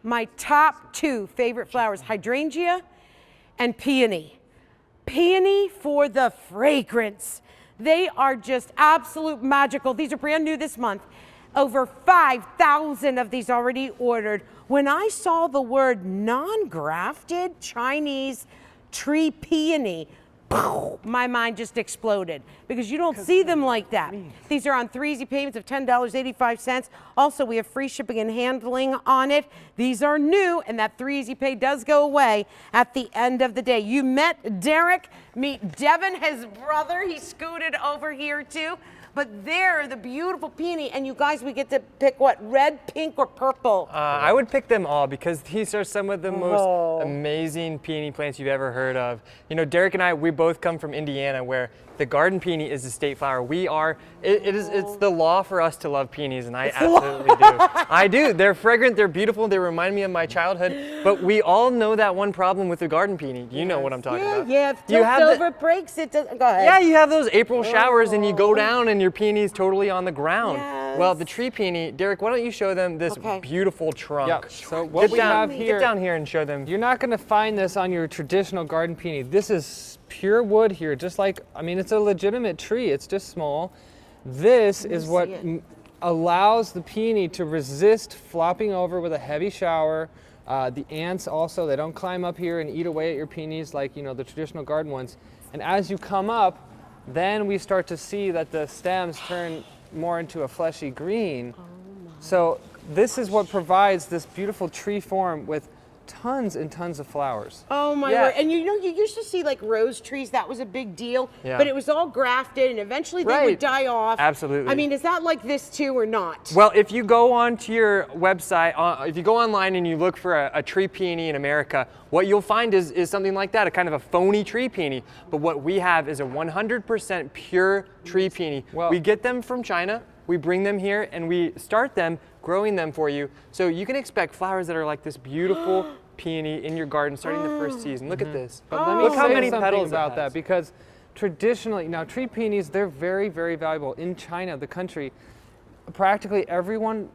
my top 2 favorite flowers, hydrangea and peony. Peony for the fragrance. They are just absolute magical. These are brand new this month. Over 5,000 of these already ordered. When I saw the word non-grafted Chinese tree peony, my mind just exploded because you don't see them like that. These are on 3 easy payments of $10.85. Also, we have free shipping and handling on it. These are new, and that 3 easy pay does go away at the end of the day. You met Derek. Meet Devin, his brother. He scooted over here too. But they're the beautiful peony, and you guys, we get to pick what, red, pink, or purple? I would pick them all because these are some of the most amazing peony plants you've ever heard of. You know, Derek and I, we both come from Indiana where the garden peony is the state flower. It's the law for us to love peonies, and I absolutely do. I do. They're fragrant, they're beautiful, they remind me of my childhood, but we all know that one problem with the garden peony. You know what I'm talking about. Yeah, if over breaks, it doesn't, go ahead. Yeah, you have those April showers and you go down and your peony's totally on the ground. Yes. Well, the tree peony, Derek, why don't you show them this beautiful trunk? Yeah, so what we have here, get down here and show them. You're not gonna find this on your traditional garden peony. This is pure wood here, just like, I mean, it's a legitimate tree, it's just small. This is what allows the peony to resist flopping over with a heavy shower. The ants also, they don't climb up here and eat away at your peonies like, you know, the traditional garden ones. And as you come up, then we start to see that the stems turn more into a fleshy green. So this is what provides this beautiful tree form with tons and tons of flowers. Oh my word. And you know, you used to see like rose trees, that was a big deal, but it was all grafted and eventually they would die off. Absolutely. I mean, is that like this too or not? Well, if you go onto your website, if you go online and you look for a tree peony in America, what you'll find is something like that, a kind of a phony tree peony. But what we have is a 100% pure tree peony. Well, we get them from China, we bring them here, and we start them, growing them for you. So you can expect flowers that are like this beautiful peony in your garden starting the first season. Look at this. But let me Look how say many something petals about that, because traditionally, now tree peonies, they're very, very valuable. In China, the country, practically everyone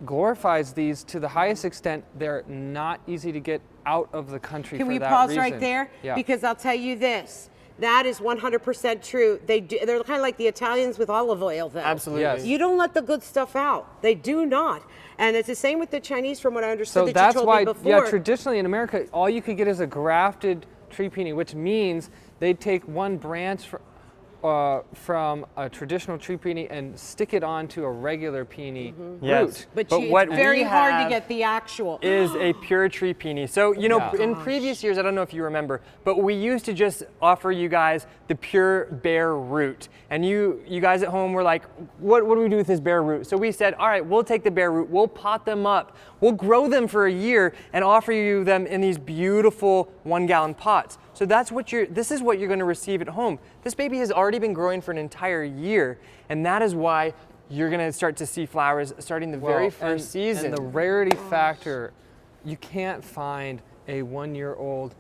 glorifies these to the highest extent. They're not easy to get out of the country for that reason. Can we pause right there? Yeah. Because I'll tell you this. That is 100% true. They're kind of like the Italians with olive oil, though. Absolutely. Yes. You don't let the good stuff out. They do not. And it's the same with the Chinese, from what I understood. So that that's you told why, me before. yeah, traditionally in America, all you could get is a grafted tree peony, which means they take one branch from a traditional tree peony and stick it onto a regular peony root. But what it's very we hard to have get the actual. Is a pure tree peony. So, you know, in previous years, I don't know if you remember, but we used to just offer you guys the pure bare root. And you guys at home were like, what do we do with this bare root? So we said, all right, we'll take the bare root, we'll pot them up, we'll grow them for a year and offer you them in these beautiful 1-gallon pots. So this is what you're going to receive at home. This baby has already been growing for an entire year, and that is why you're going to start to see flowers starting the very first season. And the rarity factor, you can't find a 1-year-old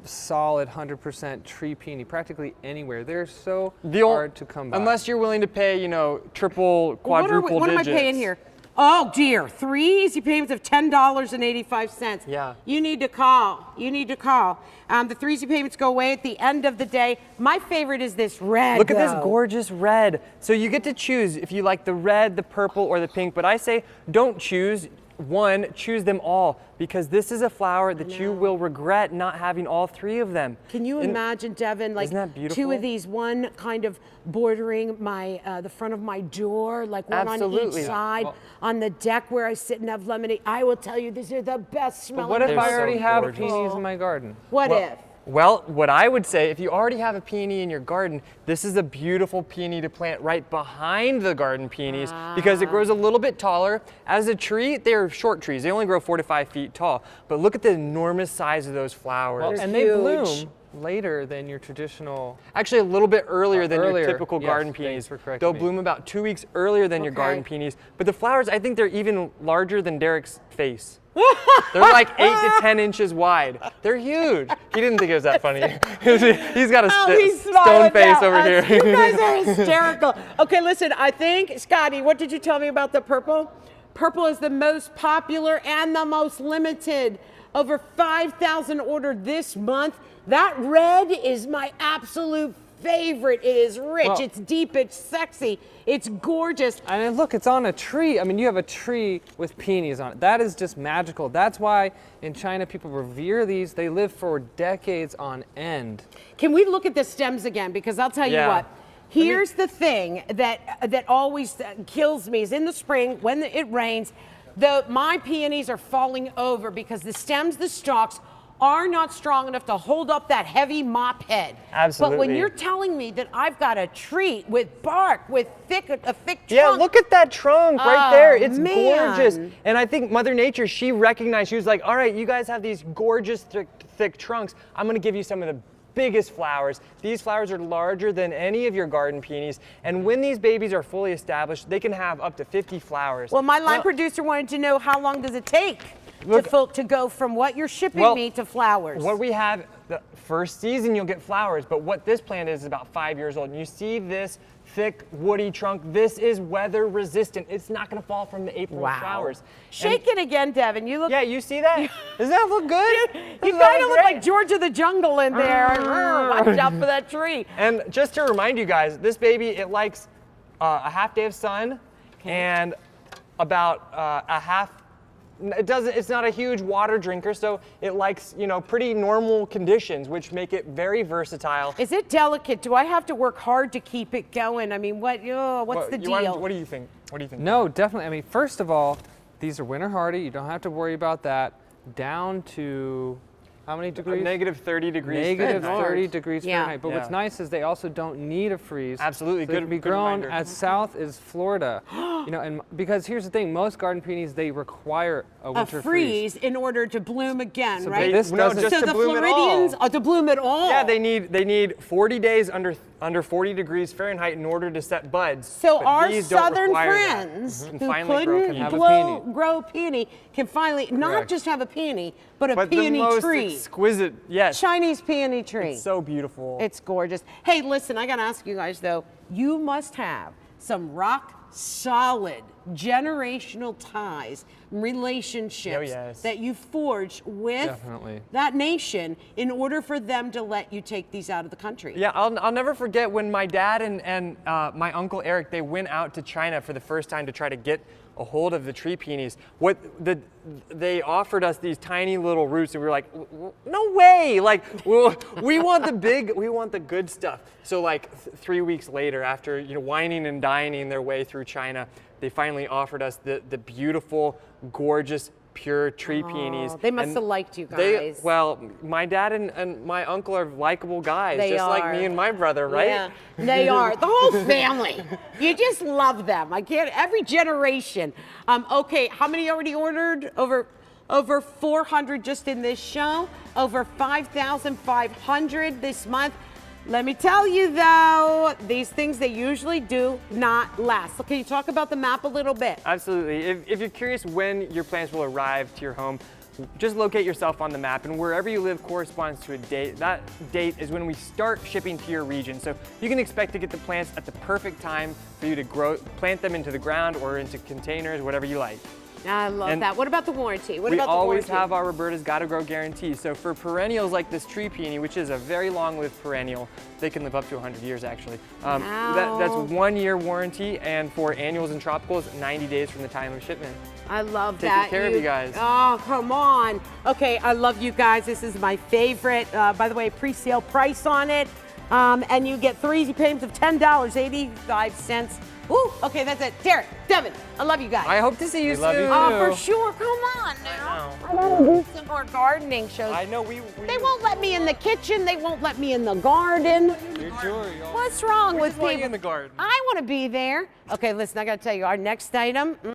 solid 100% tree peony practically anywhere. They're so hard to come by. Unless you're willing to pay, you know, triple, quadruple what digits. am I paying here? Oh dear, 3 easy payments of $10.85. Yeah. You need to call. You need to call. The 3 easy payments go away at the end of the day. My favorite is this red. Look at this gorgeous red. So you get to choose if you like the red, the purple, or the pink, but I say don't choose one, choose them all, because this is a flower that you will regret not having all 3 of them. Can you imagine, Devin, like isn't that beautiful? 2 of these, one kind of bordering my the front of my door, like one on each side, on the deck where I sit and have lemonade. I will tell you, these are the best smelling. What if I already have gorgeous. peonies in my garden? What if? Well, what I would say, if you already have a peony in your garden, this is a beautiful peony to plant right behind the garden peonies because it grows a little bit taller. As a tree, they're short trees. They only grow 4 to 5 feet tall. But look at the enormous size of those flowers. Well, and they bloom later than your traditional. Actually, a little bit earlier than your typical garden peonies. They'll bloom about 2 weeks earlier than your garden peonies. But the flowers, I think they're even larger than Derek's face. They're like 8 to 10 inches wide. They're huge. He didn't think it was that funny. He's got a stone face over here. You guys are hysterical. Okay, listen, I think, Scotty, what did you tell me about the purple? Purple is the most popular and the most limited. Over 5,000 ordered this month. That red is my absolute favorite. It is rich, Well, it's deep, it's sexy, it's gorgeous. And then look, it's on a tree. I mean, you have a tree with peonies on it. That is just magical. That's why in China people revere these. They live for decades on end. Can we look at the stems again? Because I'll tell you Yeah. what. Here's the thing that always kills me is in the spring when it rains, my peonies are falling over because the stems, the stalks, are not strong enough to hold up that heavy mop head. Absolutely. But when you're telling me that I've got a tree with bark, with a thick trunk. Yeah, look at that trunk right there. It's man. gorgeous. And I think Mother Nature, she recognized, she was like, all right, you guys have these gorgeous thick trunks. I'm gonna give you some of the biggest flowers. These flowers are larger than any of your garden peonies. And when these babies are fully established, they can have up to 50 flowers. Well, my line producer wanted to know how long does it take to go from what you're shipping me to flowers. What we have, the first season you'll get flowers, but what this plant is about 5 years old. And you see this thick woody trunk. This is weather resistant. It's not gonna fall from the April flowers. Shake it again, Devin. You look. Yeah, you see that? Does that look good? You kind of look like George of the Jungle in there. Watch out for that tree. And just to remind you guys, this baby, it likes a half day of sun and about a half. It's not a huge water drinker, so it likes, pretty normal conditions, which make it very versatile. Is it delicate? Do I have to work hard to keep it going? I mean, what's the deal? What do you think? What do you think? No, definitely. I mean, first of all, these are winter hardy. You don't have to worry about that. Down to how many degrees? Negative 30 degrees. Negative Fahrenheit. 30 degrees Yeah. Fahrenheit. But what's nice is they also don't need a freeze. Absolutely. So they Good- can be good grown reminder. as south as Florida. And because here's the thing, most garden peonies, they require a A winter freeze in order to bloom again, So right? this doesn't- just so to the bloom at Floridians all. to bloom at all. Yeah, they need 40 days under 40 degrees Fahrenheit in order to set buds. So but our these don't southern require that. friends Can who finally couldn't Have a peony. grow peony can finally not Correct. just have a peony, but a But peony the most tree. exquisite, yes. Chinese peony tree. It's so beautiful. It's gorgeous. Hey, listen, I gotta ask you guys though, you must have some rock solid generational ties, relationships that you forged with Definitely. that nation in order for them to let you take these out of the country. Yeah, I'll never forget when my dad and my uncle Eric, they went out to China for the first time to try to get a hold of the tree peonies. They offered us these tiny little roots, and we were like, no way! Like, we want the good stuff. So like 3 weeks later, after whining and dining their way through China, they finally offered us the beautiful, gorgeous, pure tree peonies. They must And have liked you guys. well, my dad and my uncle are likable guys, They just like are. me and my brother, right? Yeah, they are. The whole family. You just love them. I can't, every generation. Okay, how many already ordered? Over 400 just in this show. Over 5,500 this month. Let me tell you though, these things, they usually do not last. So can you talk about the map a little bit? Absolutely. If you're curious when your plants will arrive to your home, just locate yourself on the map, and wherever you live corresponds to a date. That date is when we start shipping to your region. So you can expect to get the plants at the perfect time for you to plant them into the ground or into containers, whatever you like. I love that. What about the warranty? What We about the always warranty? have our Roberta's Gotta Grow guarantee. So for perennials like this tree peony, which is a very long-lived perennial, they can live up to 100 years actually. That's 1 year warranty, and for annuals and tropicals, 90 days from the time of shipment. I love Taking that. care of you guys. Oh, come on. Okay, I love you guys. This is my favorite. By the way, pre-sale price on it. And you get 3 easy payments of $10.85. Ooh, okay, that's it. Derek, Devin, I love you guys. I hope to see you soon. love you too. Oh, for sure. Come on now. I want to do some more gardening shows. I know They won't let me in the kitchen. They won't let me in the garden. What's wrong with want people? you in the garden. I want to be there. Okay, listen, I got to tell you, our next item.